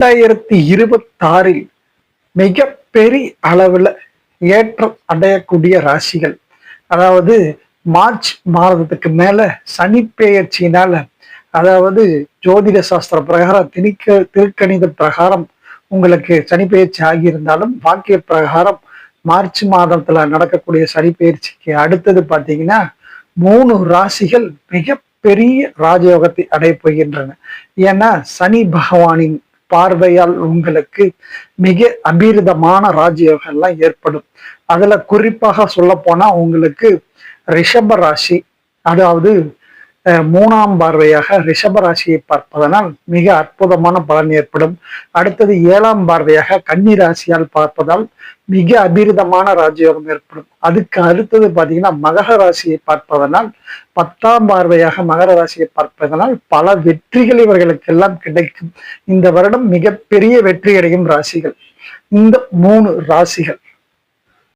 2026 மிக பெரிய அளவுல ஏற்றம் அடையக்கூடிய ராசிகள். அதாவது மார்ச் மாதத்துக்கு மேல சனி பெயர்ச்சியினால, அதாவது ஜோதிட சாஸ்திர பிரகாரம் திருக்கணித பிரகாரம் உங்களுக்கு சனி பெயர்ச்சி ஆகியிருந்தாலும், வாக்கிய பிரகாரம் மார்ச் மாதத்துல நடக்கக்கூடிய சனி பெயர்ச்சிக்கு அடுத்தது பாத்தீங்கன்னா 3 ராசிகள் மிக பெரிய ராஜயோகத்தை அடைய போகின்றன. ஏன்னா சனி பகவானின் பார்வையால் உங்களுக்கு மிக அபீரிதமான ராஜயோகம் எல்லாம் ஏற்படும். அதுல குறிப்பாக சொல்ல போனா உங்களுக்கு ரிஷப ராசி, அதாவது 3ஆம் பார்வையாக ரிஷப ராசியை பார்ப்பதனால் மிக அற்புதமான பலன் ஏற்படும். அடுத்தது 7ஆம் பார்வையாக கன்னி ராசியால் பார்ப்பதால் மிக அபீரிதமான ராஜயோகம் ஏற்படும். அதுக்கு அடுத்தது பாத்தீங்கன்னா மகர ராசியை பார்ப்பதனால் 10ஆம் பார்வையாக மகர ராசியை பார்ப்பதனால் பல வெற்றிகள் இவர்களுக்கெல்லாம் கிடைக்கும். இந்த வருடம் மிகப்பெரிய வெற்றி அடையும் ராசிகள் இந்த 3 ராசிகள்.